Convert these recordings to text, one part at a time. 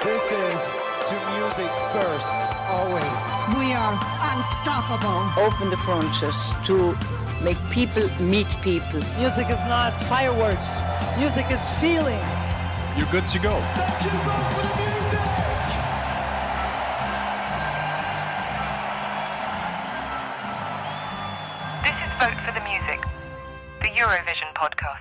This is to music first, always. We are unstoppable. Open the frontiers to make people meet people. Music is not fireworks. Music is feeling. You're good to go. Thank you, vote for the music! This is Vote for the Music, the Eurovision podcast.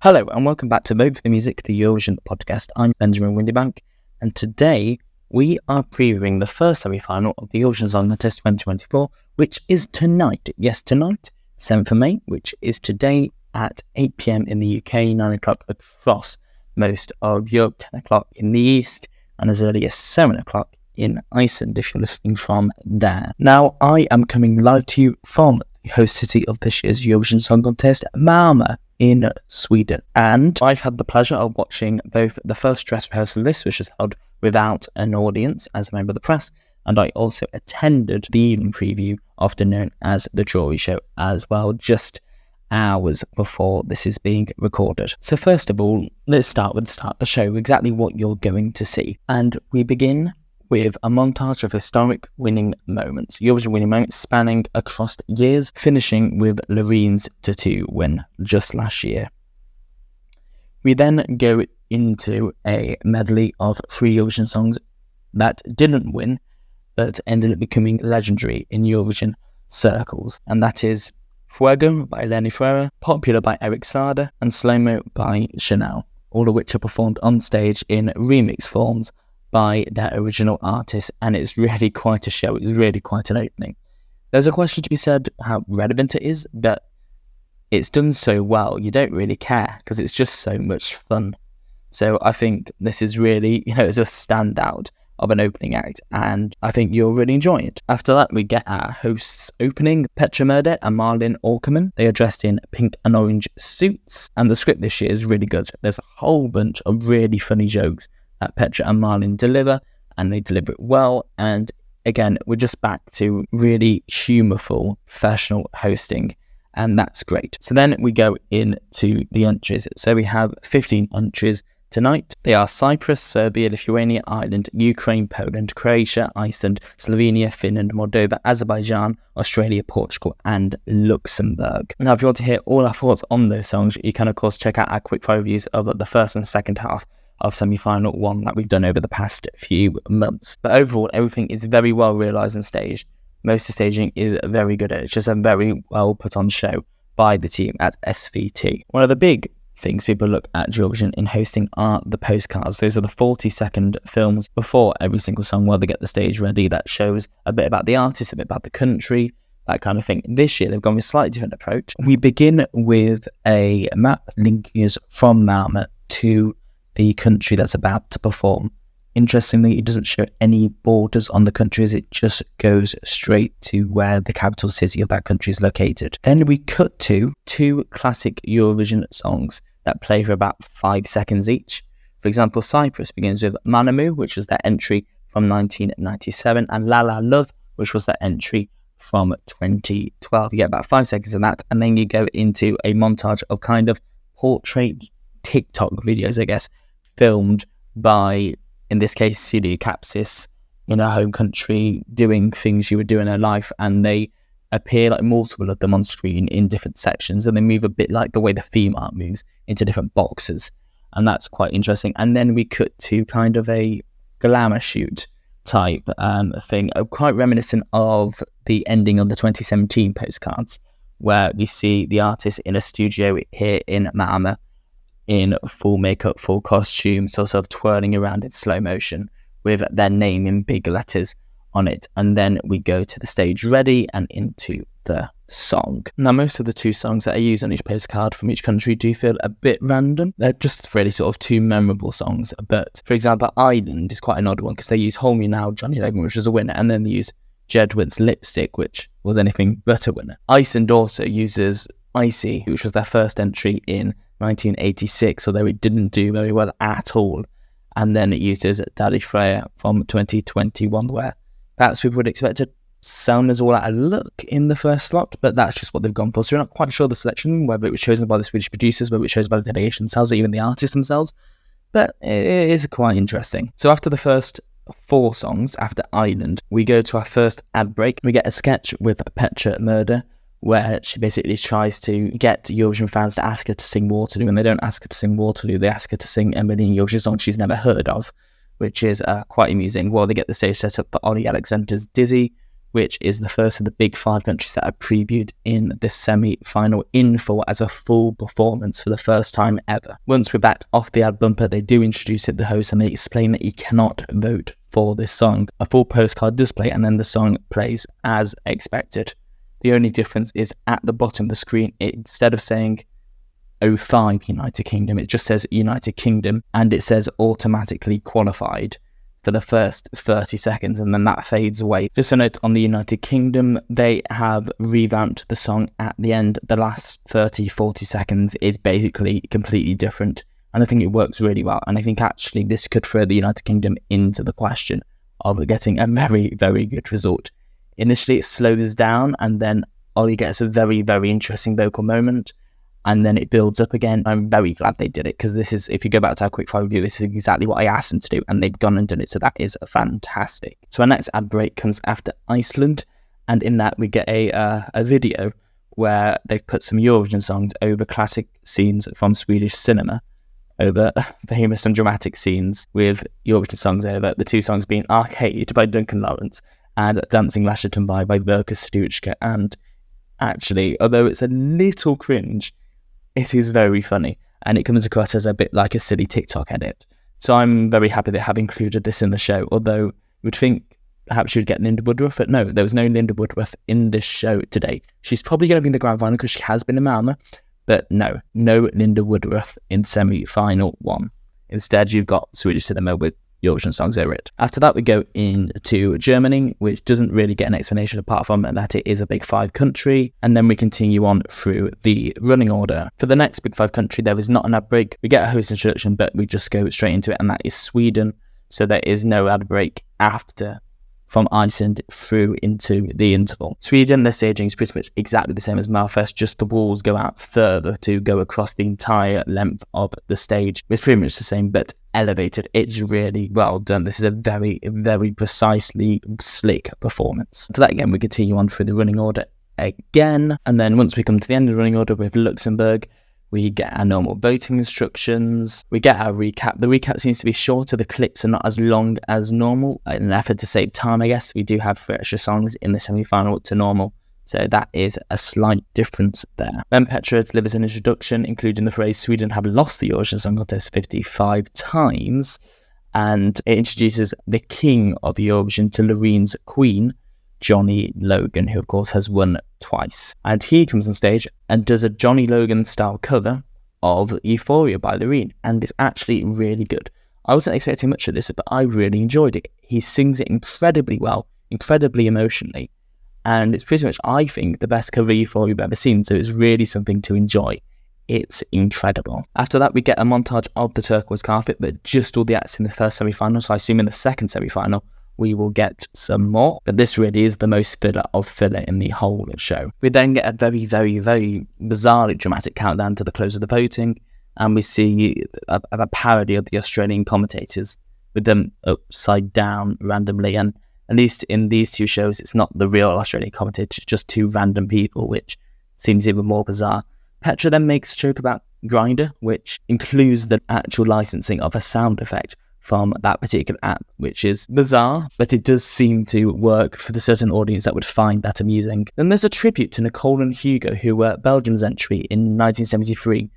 Hello and welcome back to Vote for the Music, the Eurovision podcast. I'm Benjamin Windibank, and today we are previewing the first semi-final of the Eurovision Song Contest 2024, which is tonight. Yes, tonight, 7th of May, which is today at 8 p.m. in the UK, 9 o'clock across most of Europe, 10 o'clock in the East, and as early as 7 o'clock in Iceland, if you're listening from there. Now, I am coming live to you from the host city of this year's Eurovision Song Contest, Malmö, in Sweden. And I've had the pleasure of watching both the first dress rehearsal list, which was held without an audience as a member of the press, and I also attended the evening preview, often known as the jury show, as well, just hours before this is being recorded. So first of all, let's start with the start of the show, exactly what you're going to see. And we begin with a montage of historic winning moments, Eurovision winning moments spanning across years, finishing with Lorene's Tattoo win just last year. We then go into a medley of 3 Eurovision songs that didn't win, but ended up becoming legendary in Eurovision circles, and that is Fuego by Eleni Ferreira, Popular by Eric Saade, and Slow Mo by Chanel, all of which are performed on stage in remix forms by their original artists, and it's really quite a show. It's really quite an opening. There's a question to be said how relevant it is, but it's done so well, you don't really care because it's just so much fun. So I think this is really, it's a standout of an opening act, and I think you'll really enjoy it. After that, we get our hosts opening, Petra Mede and Malin Åkerman. They are dressed in pink and orange suits, and the script this year is really good. There's a whole bunch of really funny jokes that Petra and Malin deliver, and they deliver it well. And again, we're just back to really humourful, professional hosting, and that's great. So then we go into the entries. So we have 15 entries tonight. They are Cyprus, Serbia, Lithuania, Ireland, Ukraine, Poland, Croatia, Iceland, Slovenia, Finland, Moldova, Azerbaijan, Australia, Portugal, and Luxembourg. Now, if you want to hear all our thoughts on those songs, you can, of course, check out our quick fire reviews of the first and second half of semi-final 1 that we've done over the past few months. But overall, everything is very well realised and staged. Most of the staging is very good. It's just a very well put on show by the team at SVT. One of the big things people look at Eurovision in hosting are the postcards. Those are the 40-second films before every single song while they get the stage ready that shows a bit about the artist, a bit about the country, that kind of thing. This year they've gone with a slightly different approach. We begin with a map linking us from Malmö to the country that's about to perform. Interestingly, it doesn't show any borders on the countries, it just goes straight to where the capital city of that country is located. Then we cut to 2 classic Eurovision songs that play for about 5 seconds each. For example, Cyprus begins with Manamu, which was their entry from 1997, and La La Love, which was their entry from 2012. You get about 5 seconds of that, and then you go into a montage of kind of portrait TikTok videos, I guess, filmed by, in this case, Celia Capsis in her home country, doing things she would do in her life, and they appear like multiple of them on screen in different sections, and they move a bit like the way the theme art moves into different boxes, and that's quite interesting. And then we cut to kind of a glamour shoot type thing, quite reminiscent of the ending of the 2017 postcards, where we see the artist in a studio here in Malmö in full makeup, full costume, sort of twirling around in slow motion with their name in big letters on it. And then we go to the stage ready and into the song. Now, most of the 2 songs that I use on each postcard from each country do feel a bit random. They're just really sort of 2 memorable songs. But, for example, Ireland is quite an odd one because they use Hold Me Now, Johnny Logan, which was a winner, and then they use Jedward's Lipstick, which was anything but a winner. Iceland also uses Icy, which was their first entry in 1986, although it didn't do very well at all. And then it uses Daddy Freya from 2021, where perhaps people would expect to sound as all out of luck in the first slot, but that's just what they've gone for. So we're not quite sure the selection, whether it was chosen by the Swedish producers, whether it was chosen by the delegation themselves, or even the artists themselves. but it is quite interesting. So after the first 4 songs, after Island, we go to our first ad break. We get a sketch with Petra Murder, where she basically tries to get Eurovision fans to ask her to sing Waterloo, and they don't ask her to sing Waterloo, they ask her to sing a million Eurovision songs she's never heard of, which is quite amusing. Well, they get the stage set up for Ollie Alexander's Dizzy, which is the first of the big 5 countries that are previewed in this semi-final in full as a full performance for the first time ever. Once we're back off the ad bumper, they do introduce it, the host, and they explain that you cannot vote for this song. A full postcard does play, and then the song plays as expected. The only difference is at the bottom of the screen, instead of saying 05 United Kingdom, it just says United Kingdom, and it says automatically qualified for the first 30 seconds, and then that fades away. Just a note on the United Kingdom, they have revamped the song at the end. The last 30-40 seconds is basically completely different, and I think it works really well, and I think actually this could throw the United Kingdom into the question of getting a very, very good result. Initially it slows down, and then Ollie gets a very, very interesting vocal moment, and then it builds up again. I'm very glad they did it, because this is, if you go back to our quickfire review, this is exactly what I asked them to do, and they've gone and done it, so that is fantastic. So our next ad break comes after Iceland, and in that we get a video where they've put some Eurovision songs over classic scenes from Swedish cinema, over famous and dramatic scenes with Eurovision songs over, the 2 songs being Arcade by Duncan Lawrence and Dancing Lasherton by Verka Stučka. And actually, although it's a little cringe, it is very funny, and it comes across as a bit like a silly TikTok edit. So I'm very happy they have included this in the show, although you would think perhaps you'd get Linda Woodruff, but no, there was no Linda Woodruff in this show today. She's probably going to be in the grand final because she has been in Malmö, but no Linda Woodruff in semi-final 1. Instead, you've got Swedish cinema with Eurovision songs over it. After that, we go into Germany, which doesn't really get an explanation apart from that it is a Big 5 country, and then we continue on through the running order. For the next Big 5 country, there is not an ad break. We get a host introduction, but we just go straight into it, and that is Sweden, so there is no ad break after from Iceland through into the interval. Sweden, their staging is pretty much exactly the same as Malfest, just the walls go out further to go across the entire length of the stage. It's pretty much the same, but elevated. It's really well done. This is a very, very precisely slick performance. To that again, we continue on through the running order again, and then once we come to the end of the running order with Luxembourg, we get our normal voting instructions, we get our recap. The recap seems to be shorter, the clips are not as long as normal. In an effort to save time, I guess, we do have 3 extra songs in the semi-final to normal, so that is a slight difference there. Then Petra delivers an introduction, including the phrase, Sweden have lost the Eurovision Song Contest 55 times, and it introduces the king of Eurovision to Lorene's queen, Johnny Logan, who of course has won twice. And he comes on stage and does a Johnny Logan style cover of Euphoria by Loreen, and it's actually really good. I wasn't expecting much of this, but I really enjoyed it. He sings it incredibly well, incredibly emotionally, and it's pretty much, I think, the best cover of Euphoria you've ever seen, so it's really something to enjoy. It's incredible. After that, we get a montage of the turquoise carpet, but just all the acts in the first semi-final, so I assume in the second semi-final we will get some more, but this really is the most filler of filler in the whole show. We then get a very, very, very bizarrely dramatic countdown to the close of the voting, and we see a parody of the Australian commentators with them upside down randomly, and at least in these 2 shows, it's not the real Australian commentators, just 2 random people, which seems even more bizarre. Petra then makes a joke about Grindr, which includes the actual licensing of a sound effect from that particular app, which is bizarre, but it does seem to work for the certain audience that would find that amusing. Then there's a tribute to Nicole and Hugo, who were Belgium's entry in 1973,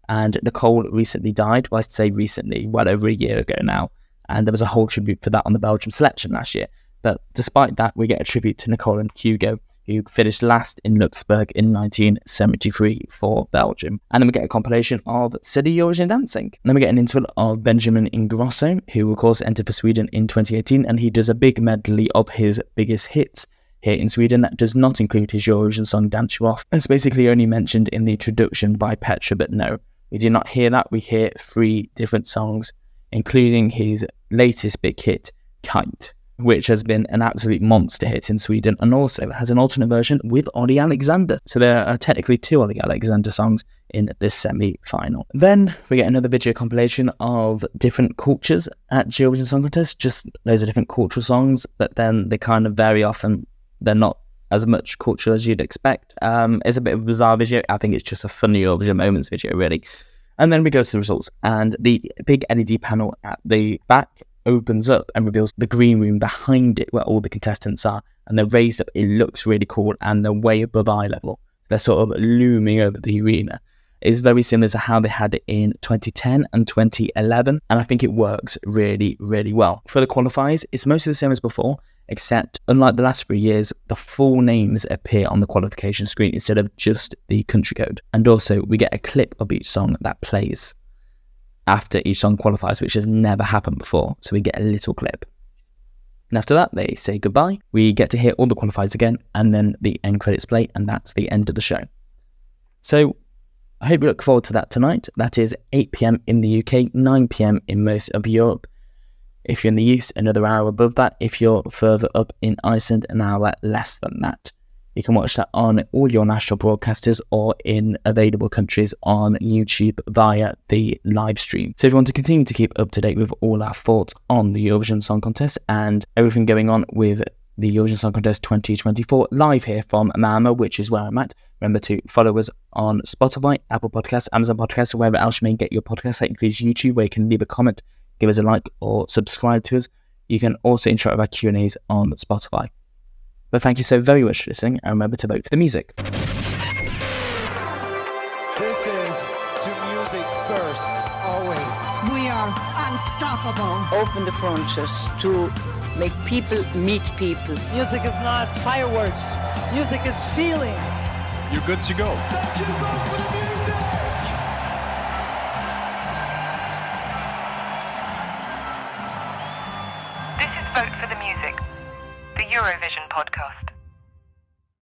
and Nicole recently died. Well, I say recently, well over a year ago now, and there was a whole tribute for that on the Belgium selection last year. But despite that, we get a tribute to Nicole and Hugo, who finished last in Luxembourg in 1973 for Belgium. And then we get a compilation of City Eurovision Dancing. And then we get an interval of Benjamin Ingrosso, who of course entered for Sweden in 2018, and he does a big medley of his biggest hits here in Sweden that does not include his Eurovision song Dance You Off. It's basically only mentioned in the introduction by Petra, but no, we do not hear that. We hear 3 different songs, including his latest big hit, Kite, which has been an absolute monster hit in Sweden, and also has an alternate version with Ollie Alexander. So there are technically 2 Ollie Alexander songs in this semi-final. Then we get another video compilation of different cultures at Eurovision Song Contest, just loads of different cultural songs, but then they kind of vary off and they're not as much cultural as you'd expect. It's a bit of a bizarre video. I think it's just a funny Eurovision Moments video, really. And then we go to the results, and the big LED panel at the back opens up and reveals the green room behind it where all the contestants are, and they're raised up. It looks really cool, and they're way above eye level. They're sort of looming over the arena. It's very similar to how they had it in 2010 and 2011, and I think it works really, really well. For the qualifiers, it's mostly the same as before, except unlike the last 3 years, the full names appear on the qualification screen instead of just the country code. And also, we get a clip of each song that plays after each song qualifies, which has never happened before. So we get a little clip. And after that, they say goodbye. We get to hear all the qualifiers again, and then the end credits play, and that's the end of the show. So I hope you look forward to that tonight. That is 8 PM in the UK, 9 PM in most of Europe. If you're in the east, another hour above that. If you're further up in Iceland, an hour less than that. You can watch that on all your national broadcasters or in available countries on YouTube via the live stream. So if you want to continue to keep up to date with all our thoughts on the Eurovision Song Contest and everything going on with the Eurovision Song Contest 2024 live here from Malmö, which is where I'm at, remember to follow us on Spotify, Apple Podcasts, Amazon Podcasts, or wherever else you may get your podcasts. That includes YouTube, where you can leave a comment, give us a like, or subscribe to us. You can also interact with our Q&As on Spotify. But thank you so very much for listening, and remember to vote for the music. This is to music first, always. We are unstoppable. Open the frontiers to make people meet people. Music is not fireworks. Music is feeling. You're good to go. Thank you, vote for the music! This is Vote for the Music, the Eurovision podcast.